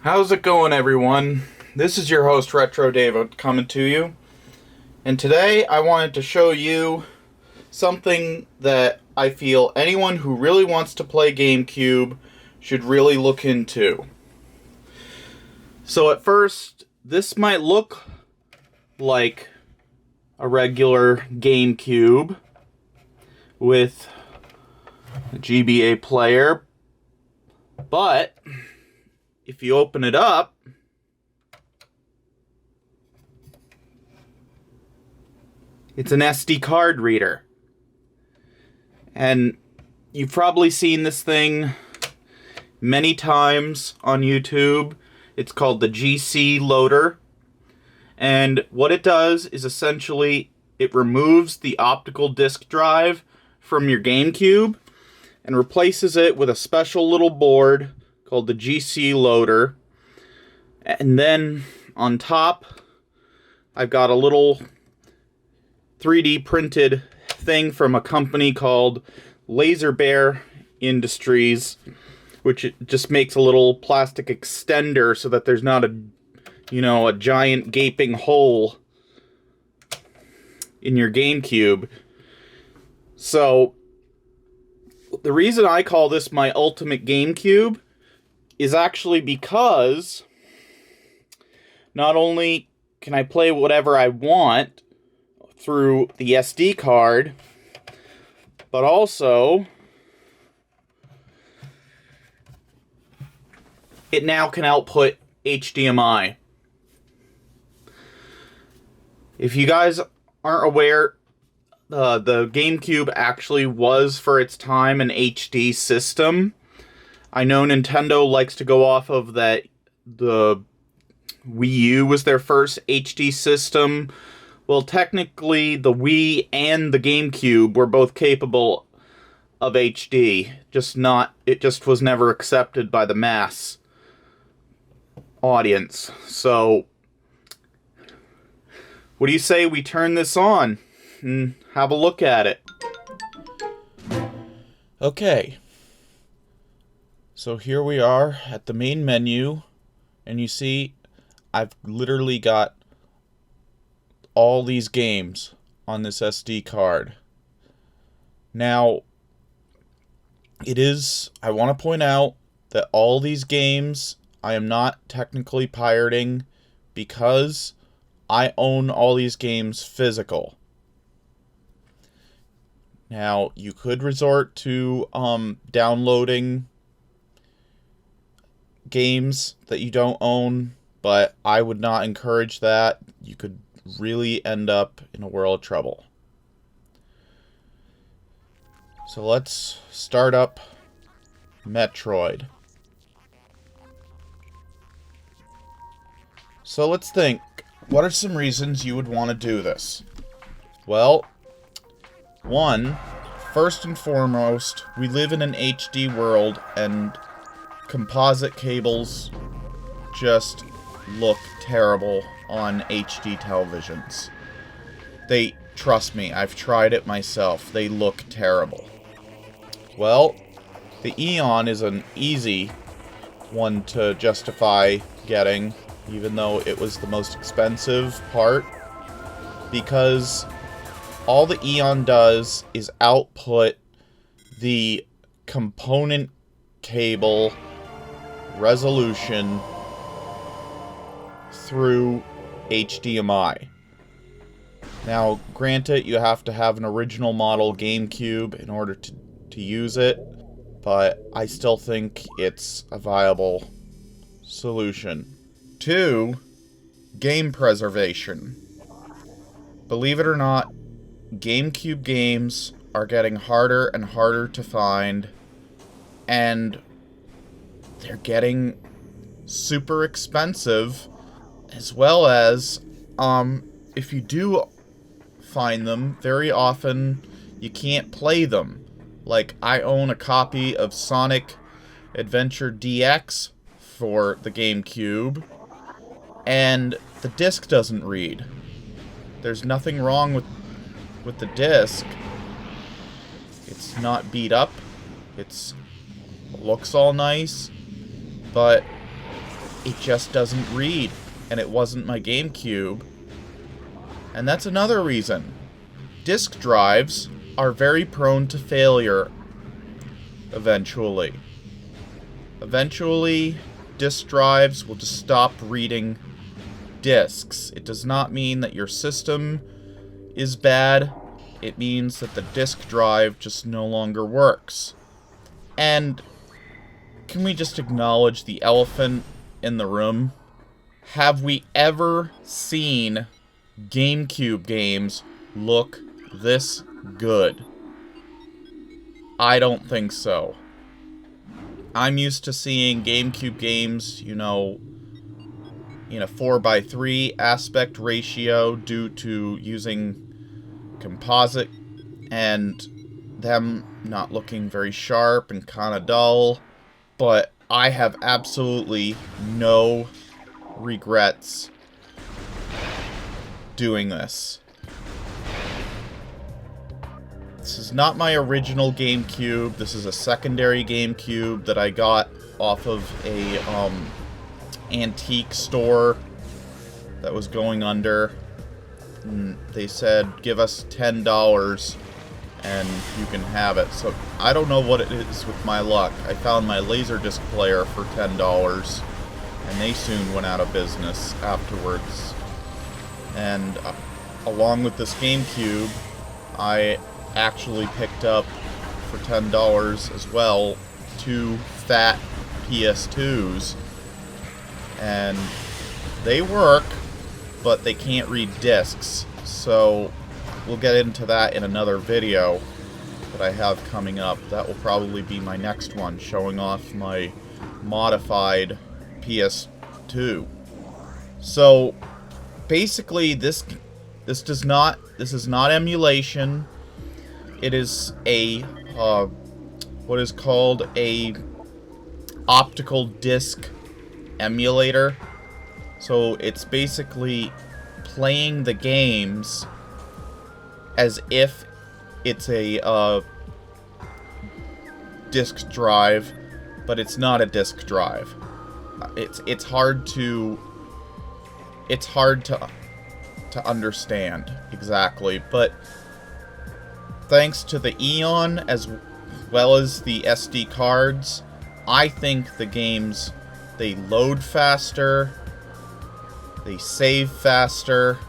How's it going, everyone? This is your host, Retro Dave, coming to you. And today I wanted to show you something that I feel anyone who really wants to play Gamecube should really look into. So at first, this might look like a regular Gamecube with a GBA player, but if you open it up, it's an SD card reader. And you've probably seen this thing many times on YouTube. It's called the GC loader. And what it does is essentially it removes the optical disc drive from your GameCube and replaces it with a special little board called the GC loader. And then on top, I've got a little 3D printed thing from a company called Laser Bear Industries, which just makes a little plastic extender so that there's not a giant gaping hole in your GameCube. So the reason I call this my ultimate GameCube is actually because not only can I play whatever I want through the SD card, but also it now can output HDMI. If you guys aren't aware, the GameCube actually was, for its time, an HD system. I know Nintendo likes to go off of that the Wii U was their first HD system. Well, technically, the Wii and the GameCube were both capable of HD, it just was never accepted by the mass audience. So, what do you say we turn this on and have a look at it? Okay. So here we are at the main menu, and you see I've literally got all these games on this SD card. Now, I want to point out that all these games I am not technically pirating because I own all these games physical. Now, you could resort to downloading games that you don't own, but I would not encourage that. You could really end up in a world of trouble. So let's start up Metroid. So let's think, what are some reasons you would want to do this? Well, first and foremost, we live in an HD world, and composite cables just look terrible on HD televisions. Trust me, I've tried it myself. They look terrible. Well, the Eon is an easy one to justify getting, even though it was the most expensive part, because all the Eon does is output the component cable resolution through HDMI. Now, granted, you have to have an original model GameCube in order to use it, but I still think it's a viable solution. 2, game preservation. Believe it or not, GameCube games are getting harder and harder to find, and they're getting super expensive, as well as, if you do find them, very often you can't play them. Like, I own a copy of Sonic Adventure DX for the GameCube, and the disc doesn't read. There's nothing wrong with the disc. It's not beat up. It looks all nice, but it just doesn't read. And it wasn't my GameCube. And that's another reason. Disk drives are very prone to failure eventually. Eventually, disk drives will just stop reading disks. It does not mean that your system is bad. It means that the disk drive just no longer works. And can we just acknowledge the elephant in the room? Have we ever seen GameCube games look this good? I don't think so. I'm used to seeing GameCube games, you know, in a 4:3 aspect ratio due to using composite and them not looking very sharp and kind of dull. But I have absolutely no regrets doing this. This is not my original GameCube. This is a secondary GameCube that I got off of a antique store that was going under. And they said, give us $10 and you can have it. So I don't know what it is with my luck. I found my Laserdisc player for $10 and they soon went out of business afterwards. And along with this GameCube, I actually picked up for $10 as well 2 fat PS2s, and they work, but they can't read discs. So we'll get into that in another video that I have coming up. That will probably be my next one, showing off my modified PS2. So basically this is not emulation. It is a what is called a optical disc emulator. So it's basically playing the games as if it's a disk drive, but it's not a disk drive. It's hard to understand exactly, but thanks to the Eon as well as the SD cards, I think the games, they load faster, they save faster,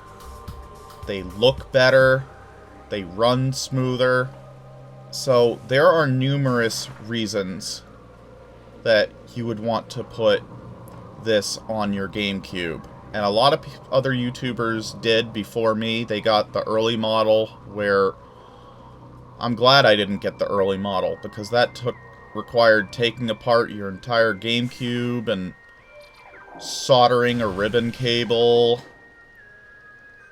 they look better, they run smoother. So there are numerous reasons that you would want to put this on your GameCube. And a lot of other YouTubers did before me. They got the early model, where I'm glad I didn't get the early model, because that required taking apart your entire GameCube and soldering a ribbon cable.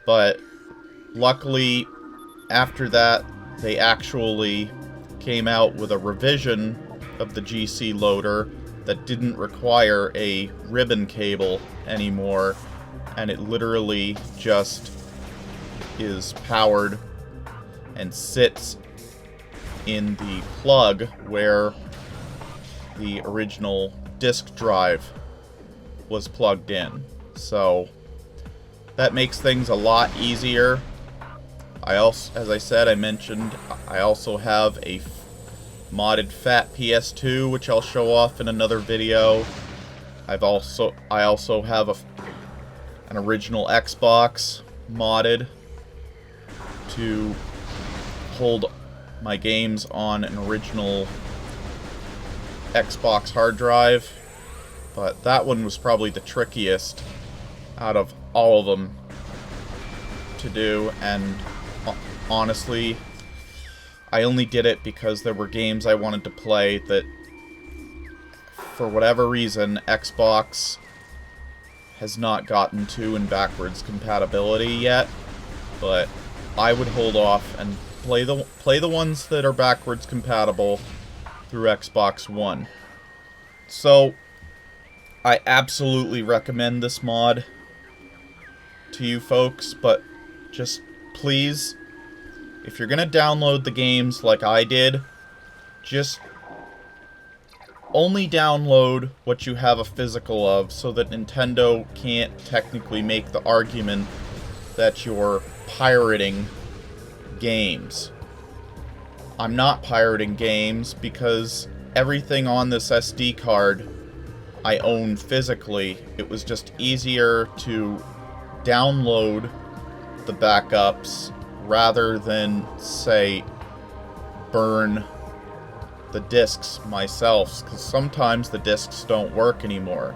But luckily, after that, they actually came out with a revision of the GC loader that didn't require a ribbon cable anymore, and it literally just is powered and sits in the plug where the original disk drive was plugged in. So that makes things a lot easier. I also, as I said, I mentioned, I also have a modded fat PS2, which I'll show off in another video. I also have an original Xbox modded to hold my games on an original Xbox hard drive, but that one was probably the trickiest out of all of them to do, and honestly, I only did it because there were games I wanted to play that, for whatever reason, Xbox has not gotten to in backwards compatibility yet, but I would hold off and play the ones that are backwards compatible through Xbox One. So I absolutely recommend this mod to you folks, but just please, if you're gonna download the games like I did, just only download what you have a physical of, so that Nintendo can't technically make the argument that you're pirating games. I'm not pirating games because everything on this SD card I own physically. It was just easier to download the backups rather than, say, burn the discs myself, because sometimes the discs don't work anymore.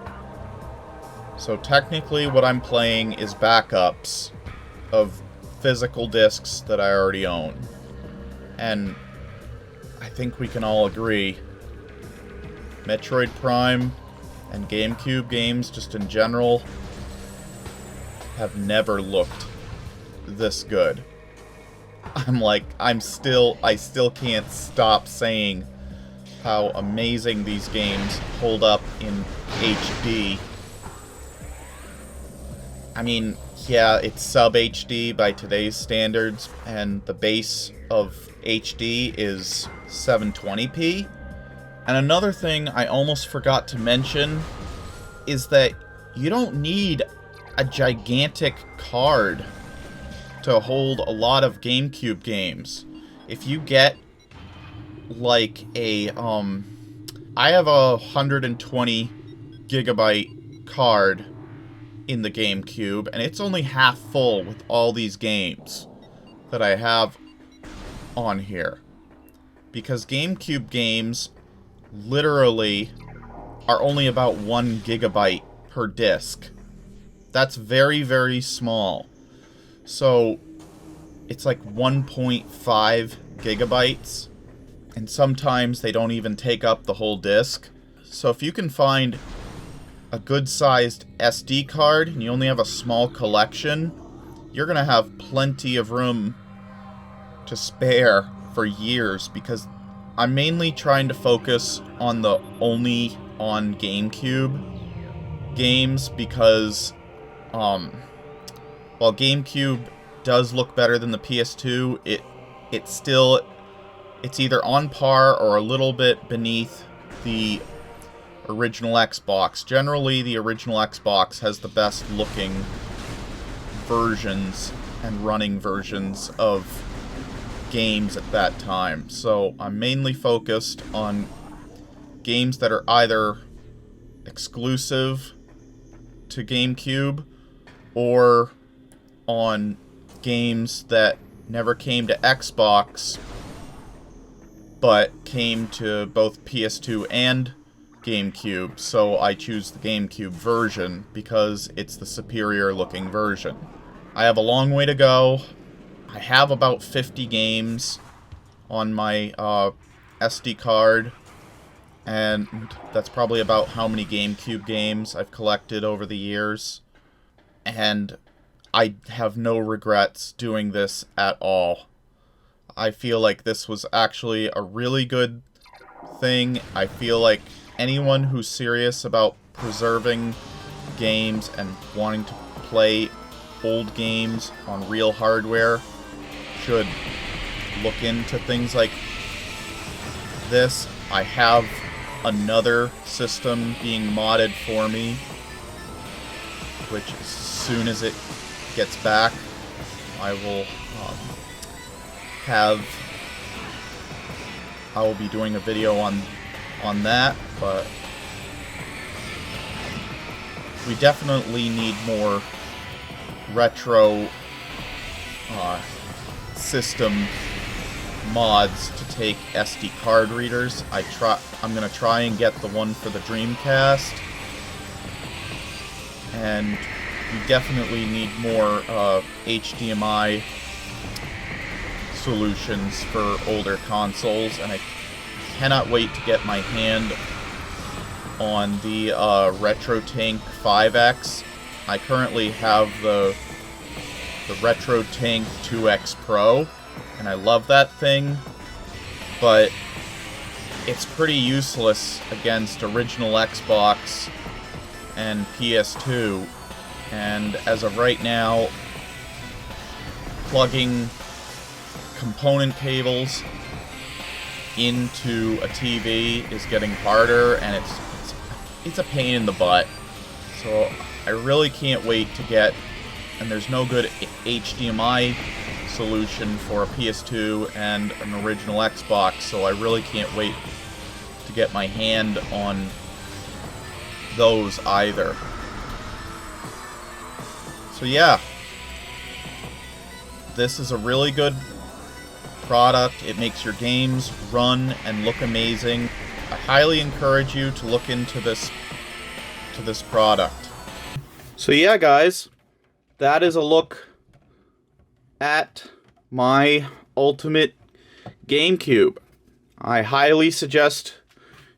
So technically what I'm playing is backups of physical discs that I already own. And I think we can all agree, Metroid Prime and GameCube games, just in general, have never looked this good. I still can't stop saying how amazing these games hold up in HD. I mean, yeah, it's sub HD by today's standards, and the base of HD is 720p. And another thing I almost forgot to mention is that you don't need a gigantic card to hold a lot of GameCube games. If you get like a I have a 120 gigabyte card in the GameCube, and it's only half full with all these games that I have on here, because GameCube games literally are only about 1 gigabyte per disc. That's very small. So it's like 1.5 gigabytes, and sometimes they don't even take up the whole disc. So if you can find a good-sized SD card and you only have a small collection, you're gonna have plenty of room to spare for years, because I'm mainly trying to focus on the only on GameCube games, because while GameCube does look better than the PS2, it's either on par or a little bit beneath the original Xbox. Generally, the original Xbox has the best looking versions and running versions of games at that time. So I'm mainly focused on games that are either exclusive to GameCube or on games that never came to Xbox but came to both PS2 and GameCube. So I choose the GameCube version because it's the superior looking version. I have a long way to go. I have about 50 games on my SD card, and that's probably about how many GameCube games I've collected over the years, and I have no regrets doing this at all. I feel like this was actually a really good thing. I feel like anyone who's serious about preserving games and wanting to play old games on real hardware should look into things like this. I have another system being modded for me, which as soon as it gets back, I will be doing a video on that. But we definitely need more retro system mods to take SD card readers. I'm gonna try and get the one for the Dreamcast, and we definitely need more HDMI solutions for older consoles, and I cannot wait to get my hand on the Retro Tank 5X. I currently have the Retro Tank 2X Pro, and I love that thing, but it's pretty useless against original Xbox and PS2, and as of right now, plugging component cables into a TV is getting harder, and it's a pain in the butt. So I really can't wait to get, and there's no good HDMI solution for a PS2 and an original Xbox, so I really can't wait to get my hand on those either. So yeah, this is a really good product. It makes your games run and look amazing. I highly encourage you to look into this product. So yeah, guys, that is a look at my ultimate GameCube. I highly suggest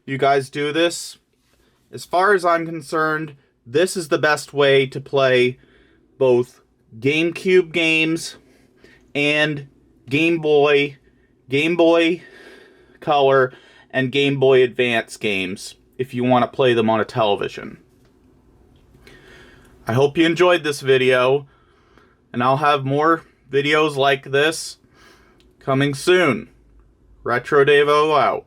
you guys do this. As far as I'm concerned, this is the best way to play both GameCube games and Game Boy Color, and Game Boy Advance games if you want to play them on a television. I hope you enjoyed this video, and I'll have more videos like this coming soon. Retro Devo out.